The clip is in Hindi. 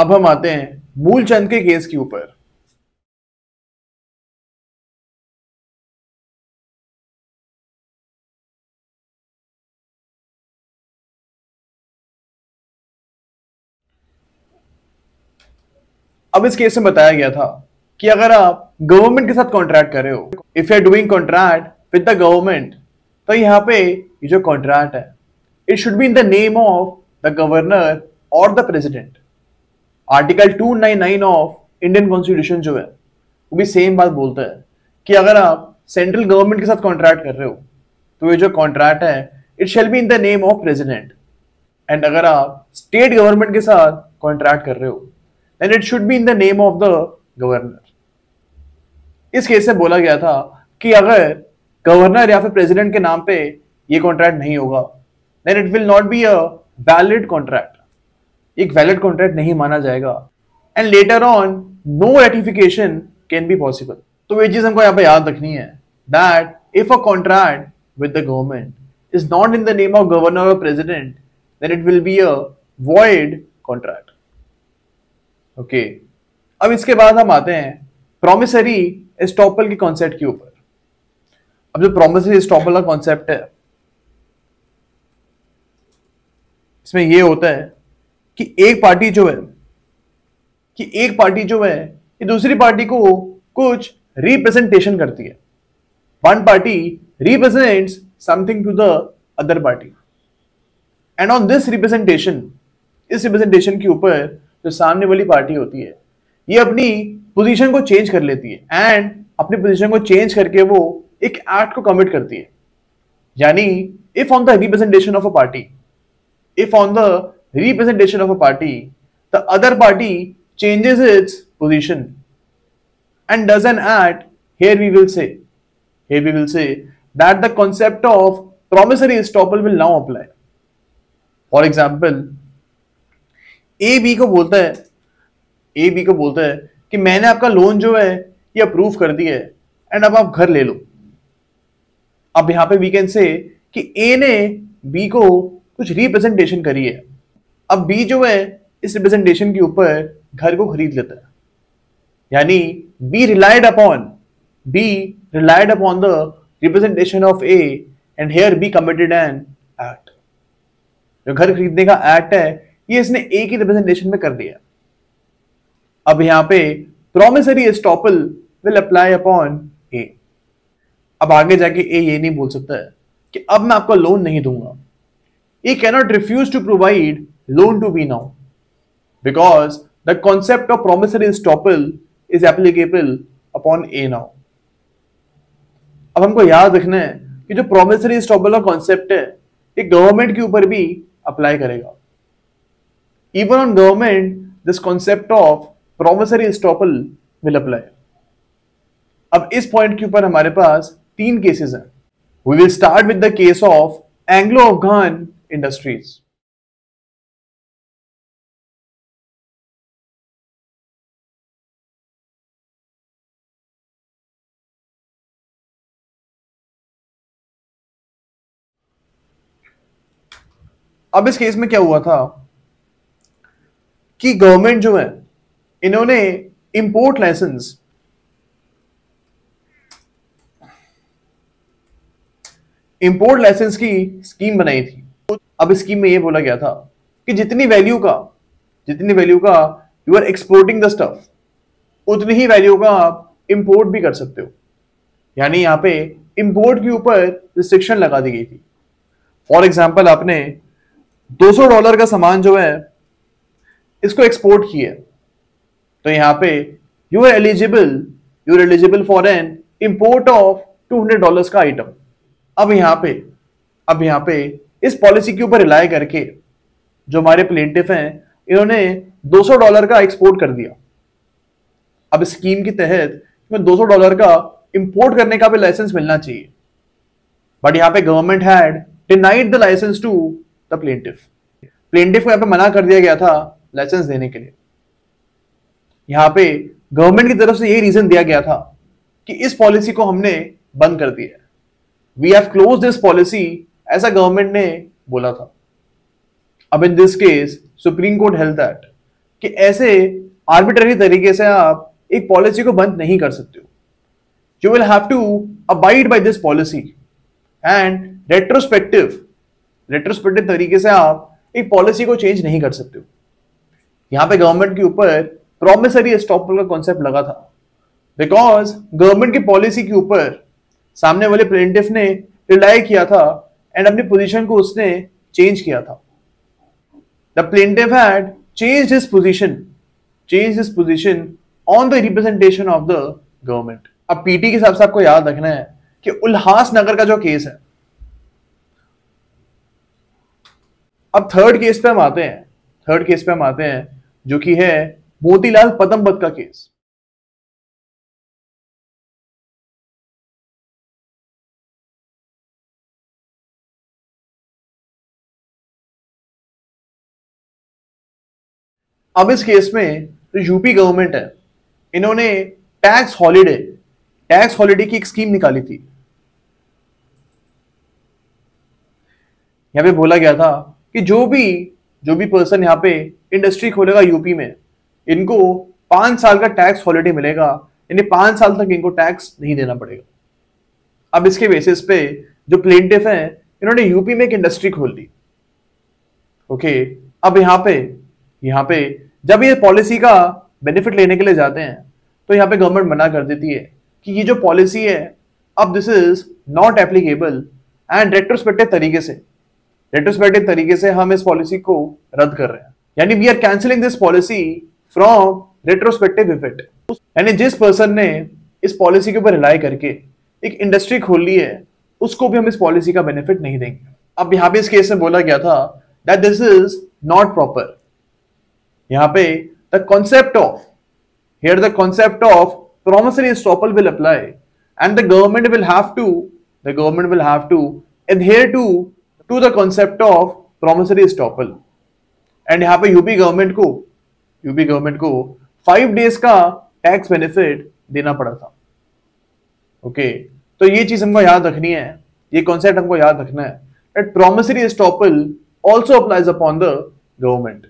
अब हम आते हैं मूलचंद के केस के ऊपर। अब इस केस में बताया गया था कि अगर आप गवर्नमेंट के साथ कॉन्ट्रैक्ट कर रहे हो, if you are doing contract with the government, तो यहाँ पे ये जो कॉन्ट्रैक्ट है it should be in the name of the governor और the president. Article 299 of Indian constitution जो है वो भी सेम बात बोलता है कि अगर आप सेंट्रल गवर्नमेंट के साथ कॉन्ट्रैक्ट कर रहे हो तो ये जो कॉन्ट्रैक्ट है it shall be in the name of president. And अगर आप स्टेट गवर्नमेंट के साथ कॉन्ट्रैक्ट कर रहे हो then it should be in the name of the governor. इस केस से बोला गया था कि अगर गवर्नर या फिर प्रेसिडेंट के नाम पे ये कॉन्ट्रैक्ट नहीं होगा then it will not be a valid contract, एक वैलिड कॉन्ट्रैक्ट नहीं माना जाएगा and later on no ratification can be possible. तो ये चीज हमको यहाँ पे याद रखनी है that if a contract with the government is not in the name of governor और president then it will be a void contract. Okay, अब इसके बाद हम आते हैं प्रॉमिसरी एस्टॉपल के कॉन्सेप्ट के ऊपर। अब जो प्रॉमिसरी एस्टॉपल का कॉन्सेप्ट है इसमें यह होता है कि एक पार्टी जो है ये दूसरी पार्टी को कुछ रिप्रेजेंटेशन करती है। One party represents something to the other party and on this representation, इस रिप्रेजेंटेशन के ऊपर जो सामने वाली पार्टी होती है ये अपनी पोजीशन को चेंज कर लेती है एंड अपनी पोजीशन को चेंज करके वो एक एक्ट को कमिट करती है। यानी if on the representation of a party, if on the representation of a party the other party changes its position and does an act, here we will say that the concept of promissory estoppel will now apply. For example, A B को बोलता है कि मैंने आपका लोन जो है ये अप्रूव कर दिया है एंड अब आप घर ले लो। अब यहां पे वी कैन से कि ए ने बी को कुछ रिप्रेजेंटेशन करी है, अब बी जो है इस रिप्रेजेंटेशन के ऊपर घर को खरीद लेता है। यानी B relied upon the representation of A and here B committed an act. जो घर खरीदने का एक्ट है ये इसने ए की रिप्रेजेंटेशन में कर दिया। अब यहां पे promissory estoppel will apply upon ए। अब आगे जाके ए ये नहीं बोल सकता है कि अब मैं आपको लोन नहीं दूंगा। He cannot refuse to provide loan to B now because the concept of promissory estoppel is applicable upon A now. अब हमको याद रखना है कि जो promissory estoppel का concept है ये गवर्नमेंट के ऊपर भी अप्लाई करेगा। Even on government this concept of promissory estoppel will apply. अब इस पॉइंट के ऊपर हमारे पास 3 केसेस हैं। We will start with the case of Anglo-Afghan Industries. अब इस केस में क्या हुआ था कि गवर्नमेंट जो है इन्होंने इंपोर्ट लाइसेंस की स्कीम बनाई थी। अब इस स्कीम में यह बोला गया था कि जितनी वैल्यू का you are exporting the stuff उतनी ही वैल्यू का आप इंपोर्ट भी कर सकते हो। यानी यहां पे इंपोर्ट के ऊपर रिस्ट्रिक्शन लगा दी गई थी। फॉर एग्जाम्पल आपने $200 का सामान जो है इसको एक्सपोर्ट किया तो यहां पे you are eligible for an import of $200 का आइटम। अब यहां पे इस पॉलिसी के ऊपर रिलाय करके जो हमारे प्लेंटिफ हैं इन्होंने $200 का एक्सपोर्ट कर दिया। अब स्कीम के तहत $200 का इंपोर्ट करने का भी लाइसेंस मिलना चाहिए, बट यहां पे government had denied the licence to the plaintiff को यहां पे मना कर दिया गया था लाइसेंस देने के लिए। यहां पे गवर्नमेंट की तरफ से यही रीजन दिया गया था कि इस पॉलिसी को हमने बंद कर दिया है, we have close this policy, ऐसा गवर्नमेंट ने बोला था। अब in this case Supreme Court held that कि ऐसे आर्बिट्ररी तरीके से आप एक पॉलिसी को बंद नहीं कर सकते हो। You will have to abide by this policy and retrospective तरीके से आप एक पॉलिसी को चेंज नहीं कर सकते हो। यहां पे गवर्नमेंट के ऊपर प्रॉमिसरी एस्टॉपल का कॉन्सेप्ट लगा था, बिकॉज गवर्नमेंट की पॉलिसी के ऊपर सामने वाले प्लेंटिफ ने रिलाई किया था एंड अपनी पोजीशन को उसने चेंज किया था। The plaintiff had changed his position on the representation of the government. अब पीटी के हिसाब से आपको याद रखना है कि उल्हासनगर का जो केस है, अब थर्ड केस पे हम आते हैं जो कि है मोतीलाल पदमबत का केस। अब इस केस में जो यूपी गवर्नमेंट है, इन्होंने टैक्स हॉलिडे की एक स्कीम निकाली थी। यहां पे बोला गया था कि जो भी पर्सन यहां पे इंडस्ट्री खोलेगा यूपी में, इनको 5 साल का टैक्स हॉलिडे मिलेगा, यानी 5 साल तक इनको टैक्स नहीं देना पड़ेगा। अब इसके बेसिस पे जो प्लेंटिफ हैं, इन्होंने यूपी में एक इंडस्ट्री खोल दी। ओके, अब यहां पे जब ये पॉलिसी का बेनिफिट लेने के लिए जाते हैं तो यहां पे गवर्नमेंट मना कर देती है कि ये जो पॉलिसी है, अब this is not applicable and retrospective तरीके से हम इस पॉलिसी को रद्द कर रहे हैं, यानी we are cancelling this policy from retrospective effect. यानी जिस पर्सन ने इस पॉलिसी के ऊपर रिलाई करके एक इंडस्ट्री खोल ली है, उसको भी हम इस पॉलिसी का बेनिफिट नहीं देंगे। अब यहां पे इस केस में बोला गया था that this is not proper. यहां पे the concept of promissory estoppel will apply and the government will have to adhere to the concept of promissory estoppel। And यहां पे यूपी गवर्नमेंट को 5 डेज का टैक्स बेनिफिट देना पड़ा था। ओके, तो ये चीज हमको याद रखनी है, ये कॉन्सेप्ट हमको याद रखना है that promissory estoppel also applies upon the government।